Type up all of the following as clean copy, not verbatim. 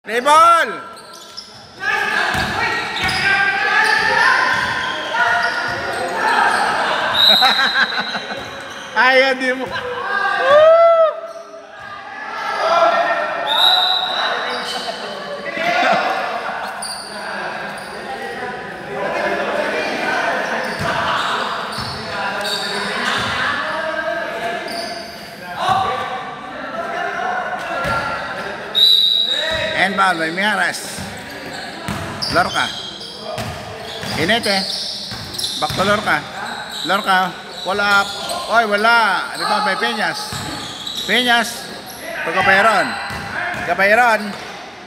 Rebol! Ayaw di mo. Handball by Miares. Lorca. Inete. Back to Lorca. Lorca. Pull up. Oy, wala. Rebound by Peñas. Peñas. To Gabayron. Gabayron.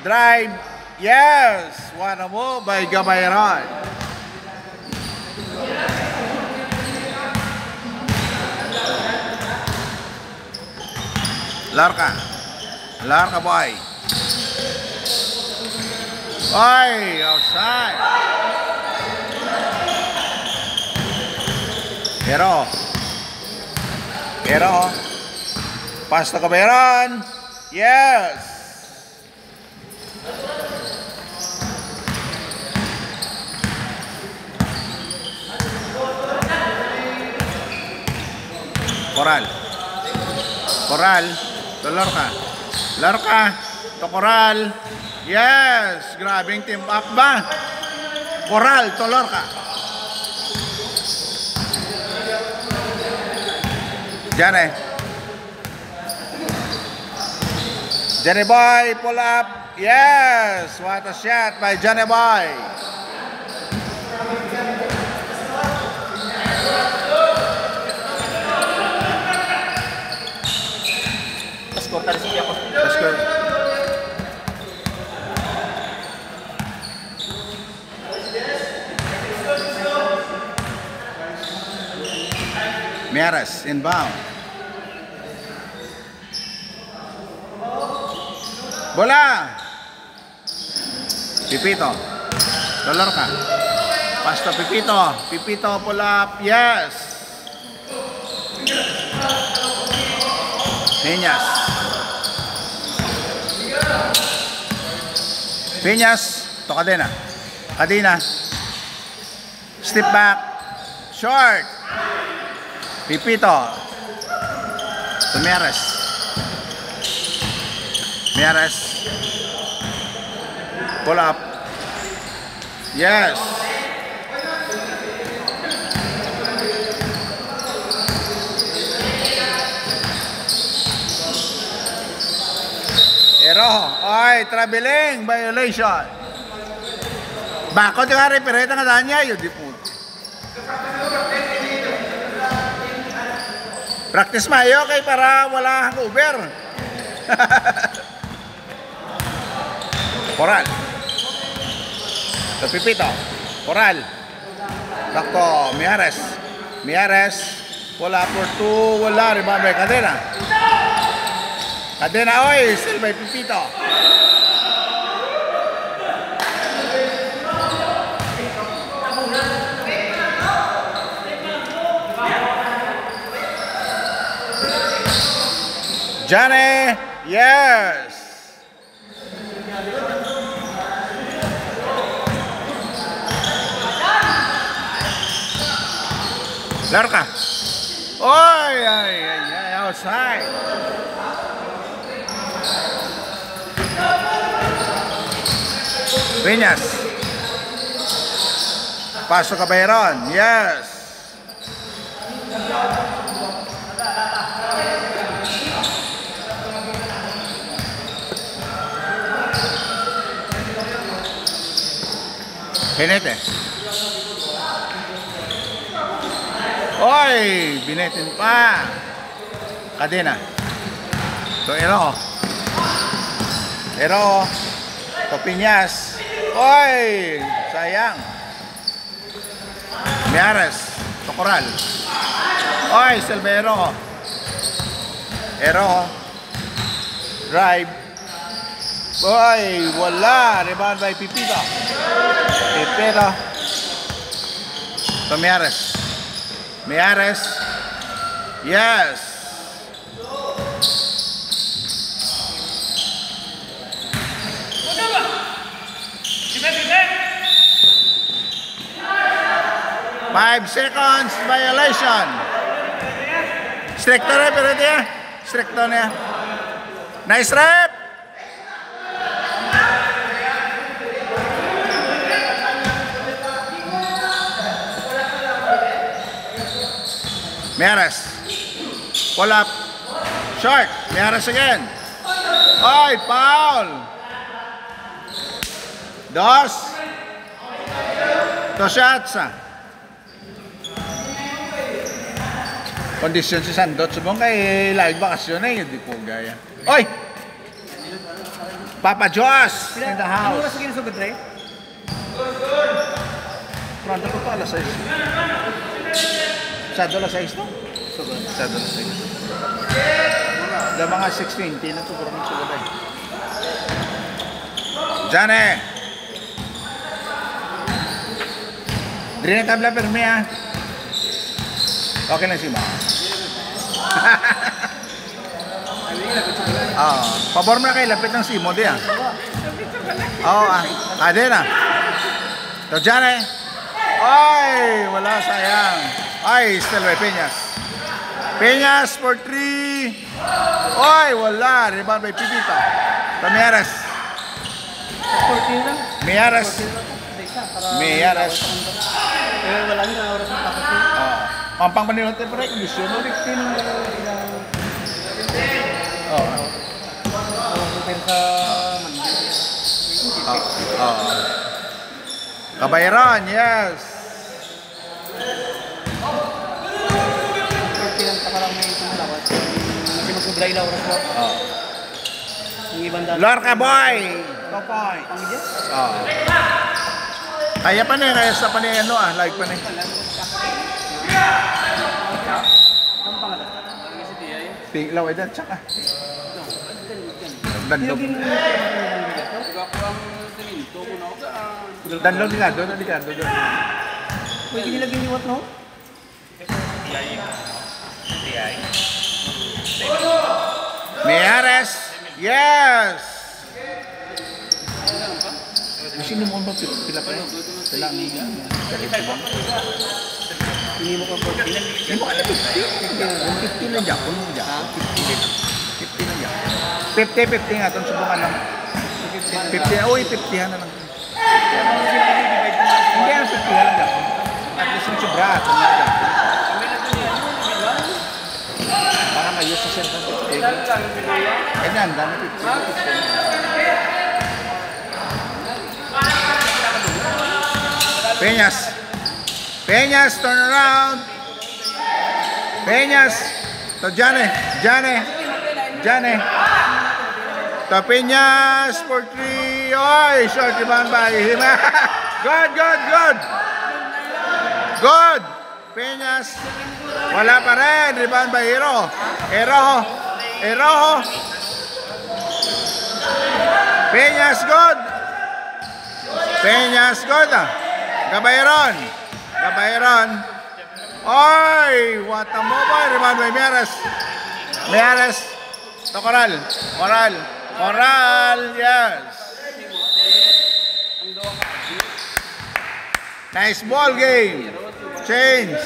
Drive. Yes. One more by Gabayron. Lorca. Lorca boy. Oy, outside. Pero pass to Caberon. Yes. Coral to Lorca. Lorca to Coral. Yes, grabing team up ba? Coral to Lorca. Jane Boy, pull up. Yes, what a shot by Jane Boy. Let's go. Miares inbound. Bola. Pipito. Lorca. Pass to Pipito. Pipito pull up. Yes. Peñas. Peñas to Cadena. Cadena. Step back. Short. Pipito to Miares. Miares pull up. Yes. Oy, traveling violation. Bakit yung referee nga daan niya yun di po. Practice mayo kay para wala hangover. Coral. To Pipito. Coral. Back to Miares. Miares. Pull up for two. Wala. Rebound by Cadena. Cadena, oy. Still by Pipito. Jane, yes. Lorca. Oy, outside. Peñas. Paso Cabayron, yes. Binete. Oy, binetin pa. Cadena. To Ero. To Peñas. Oy, sayang. Miares. To Coral. Oy, Silvero. Ero. Drive. Oy, wala. Rebound by Pipito. Pipito. To Miares. Miares. Yes. 5 seconds violation. Stricto referee niya. Stricto niya. Nice rep. Miares. Pull up. Short. Miares again. Oy, foul. 2 shots. Kondisyon si Sandot. Subong kay live bakasyon na yun. Di po gaya. Oy! Papa Joss in the house. Ano oras na ginasugod, Ray? Pronto po pa, alas 6. Sado alas 6 no? Sugod. Sado alas 6. Da mga 6:20 na ito. Pero magsugod ay. Jane! Diri na tabla perme ah. Okay lang si Ma. Pabor mo na kayo, lapit ng simo di ah. Oo ah. Ade na. So Jane. Ay, wala sayang. Ay, still by Peñas. Peñas for 3. Ay, wala. Rebound by Pipita. Miares. 14 lang. Miares. Miares. Wala nyo na oras ng tapos. Pampang panilong temporary condition. 15 lang. Oo. Sa Kabayaran, yes. 15 lang parang may tumulawat. Kasi magsubra ilang oras po. Yung ibang dati. Lorca boy. 2 points. Pamilya? Kaya pa na kaya sa pa na ano ah, like pa na. Ang pangalan? Tinglaw ay dan tsaka. Danlog. Danlog di kado, di kado. Pwede nilagyan ni what no? Miares. Yes. Sino mo ba pila pa? Pila ni. Hindi mo ka 14. Hindi mo alam 50 lang dyan. Kung mo dyan. 50 lang dyan. 50 nga. Itong subukan lang. 50. Uy, 50 na lang. Hindi ang 50 lang dyan. At least yung sobra. Para mayos sa cellphone. Ganyan, dami 50. Peñas. Peñas, turn around. Peñas. To Jane. Jane. To Peñas for 3. Oy, short rebound by him. Good. Peñas. Wala pa rin. Rebound by Hero. Peñas good. Gabayron. Oy, what a mobile. Rebound by Miares. To Coral. Yes. Nice ball game. Change.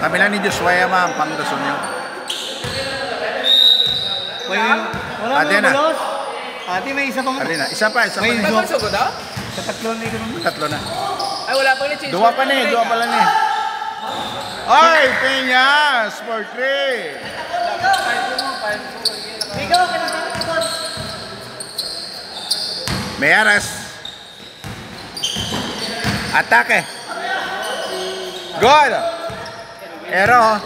Kami lang ni Joshua ma'am, pangdason nyo. Wala Ate na na. bulos. Ate, may isa pang... Ate na. Isa pa May na. joke. Sugod ah? Sa tatlo na ikaw. Tatlo na. Ay, wala pa ulit. Dua pa lang eh. Oy, Peñas for 3. Ikaw, Miares. Atake. Good. Ero.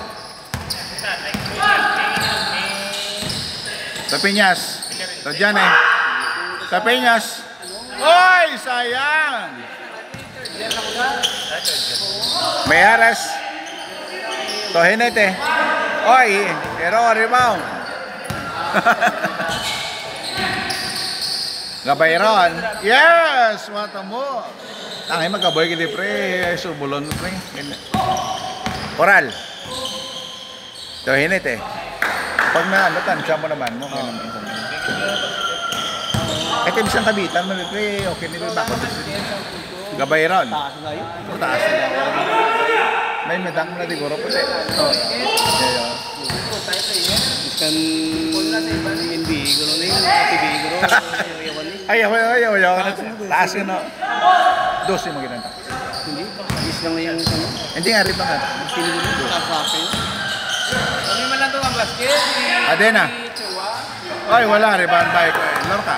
Sa Peñas. Sa Jane. Sa Peñas. Oy, sayang. Miares. To Hinete. Oy, Ero rebound. Gabayron. Yes, what a move. Tangay magaboy kiti pre, subulon pre. Coral. Ito, hinit eh. Pag na ano, tansya mo naman mo. Ito yung isang kabitan, pre, okay nito ba? Gabay ron. Taas na yun. Taas na. May medang na siguro puti. Oh. Iskan NBA, gano'n na yun. TV, gano'n. Ayaw. Taas yun, no? 12 mo ginanta. Hindi, is lang na yung ano. Hindi nga rin pa nga. Siniguro, taas sa akin. Kami man lang ito ang basket. Adena. Ay, wala. Rebound by ko. Lorca.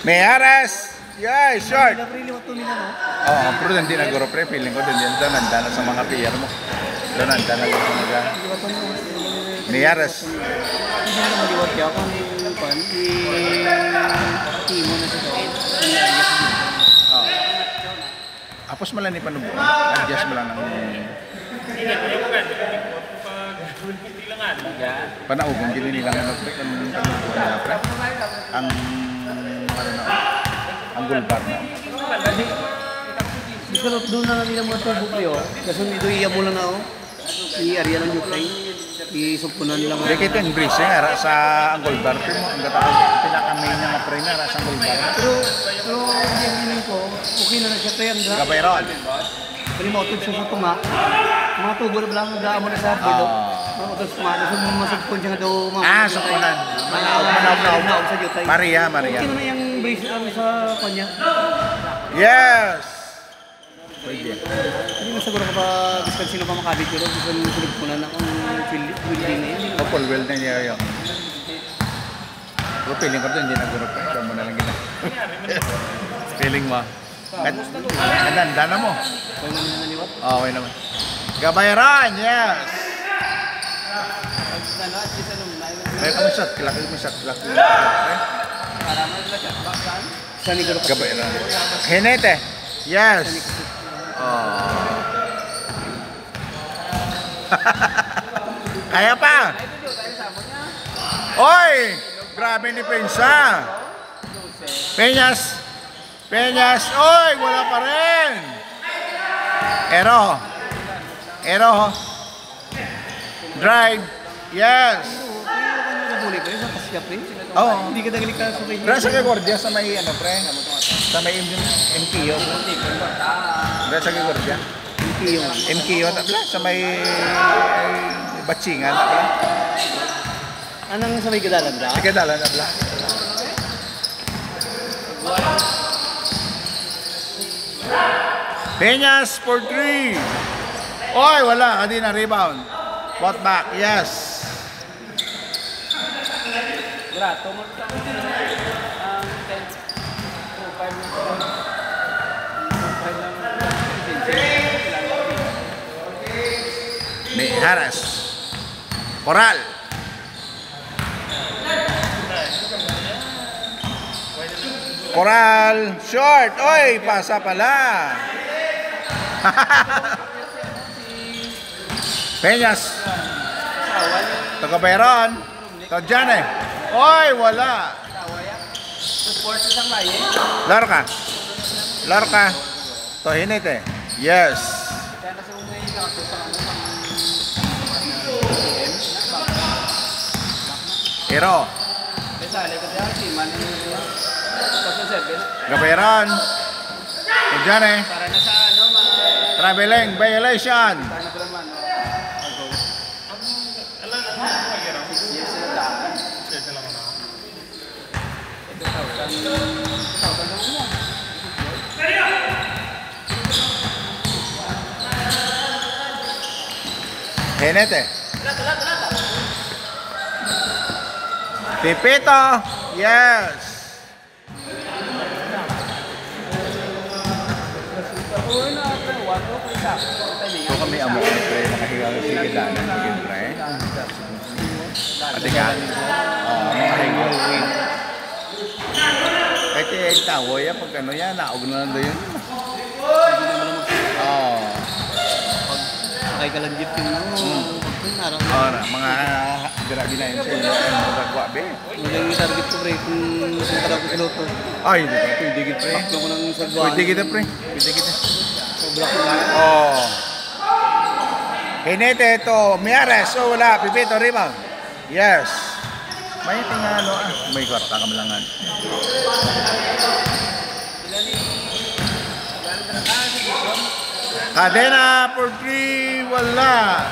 Meyares. Yay, short. Really, what 2 million, no? Oo, pero hindi naguro pre. Feeling ko din yan. Doon nanda na sa mga player mo. Doon nanda na sa mga... Meyares. Hindi na maliwat ka kung yung pan, i-timo na siya doon. Apos mo lang ni panubo. Adjust mo lang ng... Panaugong din nilang ano pre. Ang panubo nila pre. Ang... ano na... ang gulbar na. Kasi doon na nila mga tubo kayo. Kasi ito iyamo lang na ako. I-area ng Ukraine. I-sugpunan lang. Hindi kita yung breeze nga sa ang gulbar. Ang gatawag pinakamay niya nga pre na sa gulbar. Pero yung ko, okay na siya tayo. Gabay ron. Kali mo utod siya sa tunga. Mga tubo na lang daan mo na sa bilo. Mga utod sa tunga. Kasi masugpun siya nga daw. Sugpunan. Manaog sa Jutay. Maria. Okay na yung brace sa kanya. Yes! Pwede. Hindi mo siguro kapag biskan sino pa makabit pero biskan sulog po na akong building na yun. Full well na niya yun. Pero feeling ko doon, hindi nagurap pa. Ikaw mo na lang gina. Feeling mo. Ganda na mo. Okay naman na naliwat. Okay naman. Gabayran, yes! May kami shot, kilaki mo shot. Sa Nigro Pacific. Gabayran. Hinete, yes! Kaya pa! Oy! Grabe ni Pensa! Peñas! Oy! Wala pa rin! Ero! Drive! Yes! Oo. Hindi ka dagali ka sa kanya. Pero sa Kagordia sa may ano pre? Sa may MKO. Pero sa Kagordia? MKO tabla sa may batsingan tabla. Anong sa may gadalan da? Sa Kadalan tabla. Peñas for 3. Oy, wala. Adi na rebound. Bot back. Yes. Grato mo. Meyares. Coral. Short. Oy, pasa pala. Peñas. Tagabayron. Ito dyan eh. Oy, wala. Lorca. Ito hinit eh. Yes. Ero. Gabayron. Ito dyan eh. Para na sa ano, Traveling violation. Henete. Pipito. Yes. So kami amo ko pre nakahiga sa sigilan ng bigin pre. Ate ka. Nakahiga. Kahit yung tawo yan pag ano yan naog na lang doon. Sakay ka lang jeep yung Mga grabe na yun sa inyo. Magagwa be. Walang yung target ko pre kung sumutara ko piloto. Ay, pwede kita pre. Baklo ko ng sagwa. Pwede kita pre. Pwede kita. Block lang. Oh. Hinete ito. Miares. So wala. Pipito rebound. Yes. May tingalo ah. May kwarta kamalangan. Cadena for 3. Wala.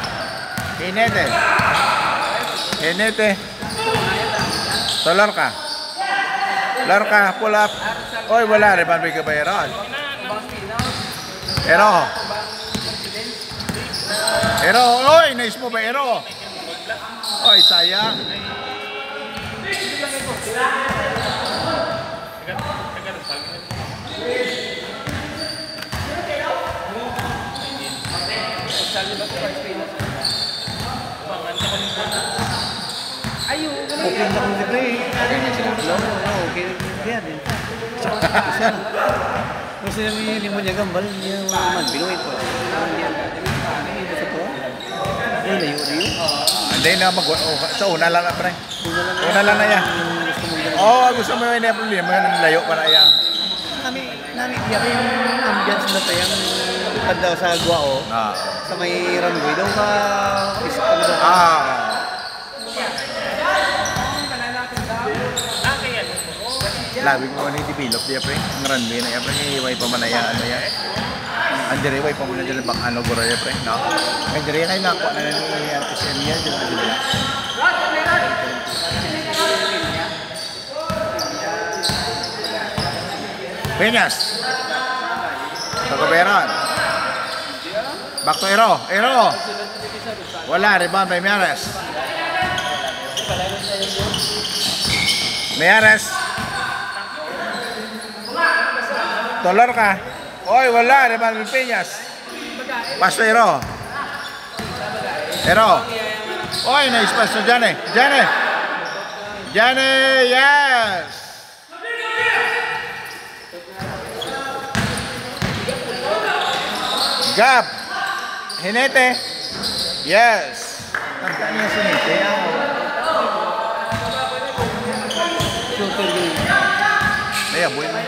Hinete. Hinete. So Lorca. Lorca. Pull up. Oy wala. Rebound may kabayaran. Ero. Ero. Oy, nice mo ba Ero? Oy, sayang. Okay na kung libre. Okay na din. Kasi hindi mo niya gambal, niya man binuhay ko. Basta to. Layo. Hindi na sa una lang na pre. Una lang na yan. Oh, gusto mo yun yung problema. Layo pa na yan. Nami iya yung ambience na tayo daw sa Guao. Sa may runway daw ka Labi mo ni develop dia pre. Ang runway na yan pre. Iway pa man na yan. Ano yan? Andire way pa man na dyan bang ano gura yan pre. No? Andire kayo na ako na nangyayari kasi niya dyan na dyan. Peñas. Tagoberon. Back to Ero. Ero. Wala. Rebound by Miares. Miares. Dolor ka. Oy, wala. Rebound by Peñas. Pass to Ero. Ero. Oy, nice pass to Jane. Jane. Jane. Yes. Gap. Hinete. Yes. Tandaan niya si Hinete. Maya, buhay mo.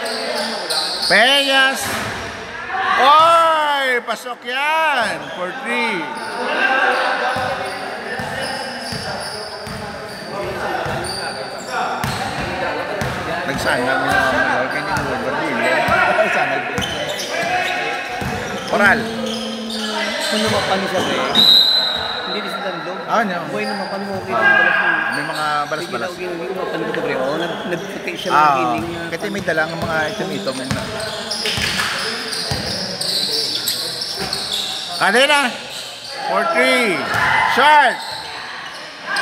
Peñas. Oy! Pasok yan. For 3. Nagsanag niya. Kanyang overdeal. Nagsanag. Oral. Kung naman siya pre, hindi din sa dandog. Niya. Buhay naman kami mo okay balas mo. May mga balas-balas. Hindi naman ko pre. Nagputi siya ng feeling. Kasi may dalang mga item-item na. Cadena. For 3. Short.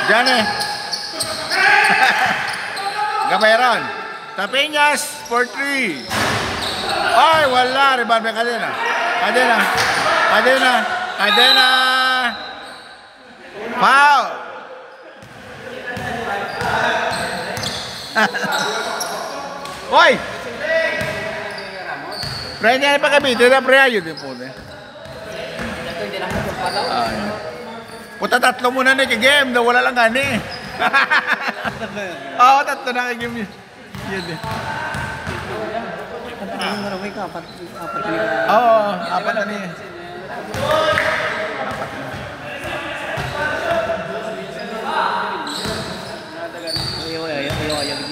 Jane. Gabayron. Tapiñas. For 3. Ay, wala. Rebound may Cadena. Cadena. Cadena. Cadena. Foul. Hoy! Pre, niya pa kami. Ito na pre, ayun din po. Puta tatlo muna na kay-game. Wala lang gani. Oo, tatlo na kay-game yun. Yun eh. Apat Oo, apat na niya.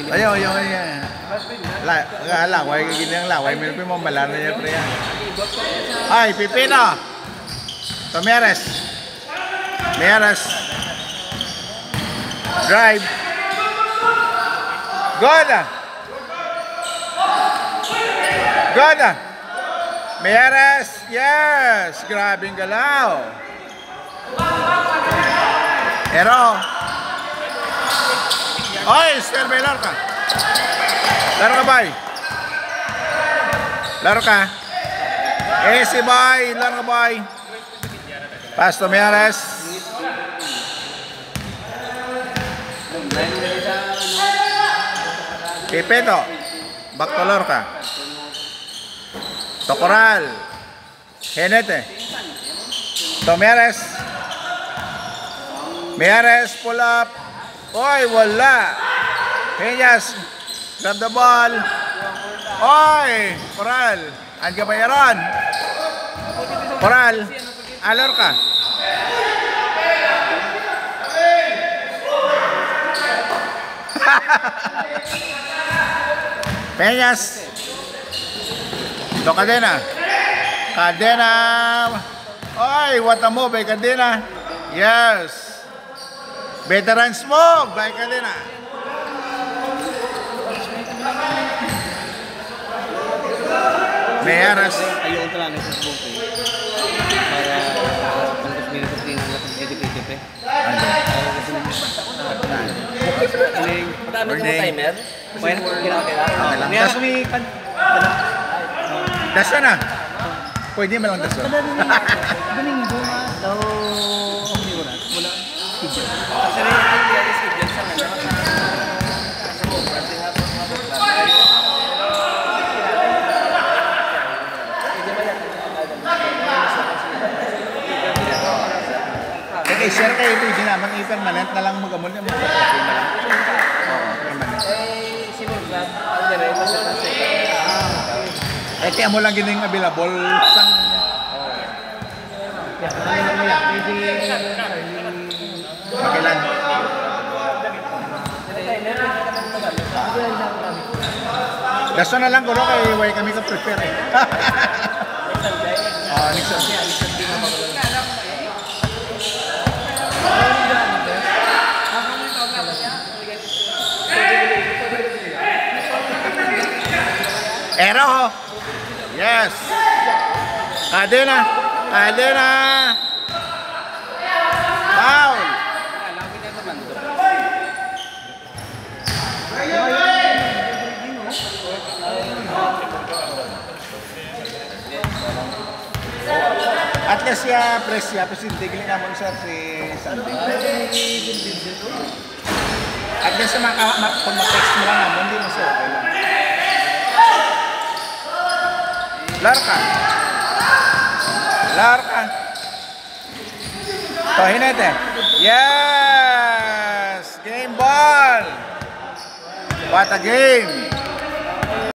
Ayaw. Laway kagin yang laway. May mo malano niya pre. Ay, Pipino. Tomeres. Meres. Drive. Good. Good. Meres. Yes. Grabing galaw. Ero. Oy, still may laro ka. Laro ka, boy. Laro ka. Easy, boy. Laro ka, boy. Pass to Meres. Ipeto. Back to Lorca. Tocoral. Henete. Tomeres. Meres pull up. Oy, wala. Peñas. Grab the ball. Oy, Coral. Ang Gabayaran. Coral, alor ka. Peñas. Ito, Cadena. Cadena. Ay, what a move, Cadena. Yes. Veterans move by Cadena. Meyaras. Ayun talaga sa Facebook eh. Para pangkas minutos din ang latang edip-edip eh. Matano mo timer? Pwede mo kinakailangan. Okay lang. Niya kami kan... Dasa na. Pwede mo lang dasa. Domingo nga daw ang liwanag. Wala. Kasi rin yung realis ko dyan sa conference. Okay, share kayo ito. Ginamang i-permanent na lang mag-amol niya. Mag-okay na lang. Oo, permanent. Sinuglat. Ang dyan Eh, kaya mo lang gining available sang... Makilan. Daso na lang guro kay way kami ka prepare eh. Oh, next one. Ero. Yes. Cadena. Cadena. Foul. At least siya press siya presidente kini namon sir si Santi. At least sa pag ma-text mo lang namon di mo siya okay lang. Larka. Larka. Tohinete. Yes! Game ball! What a game!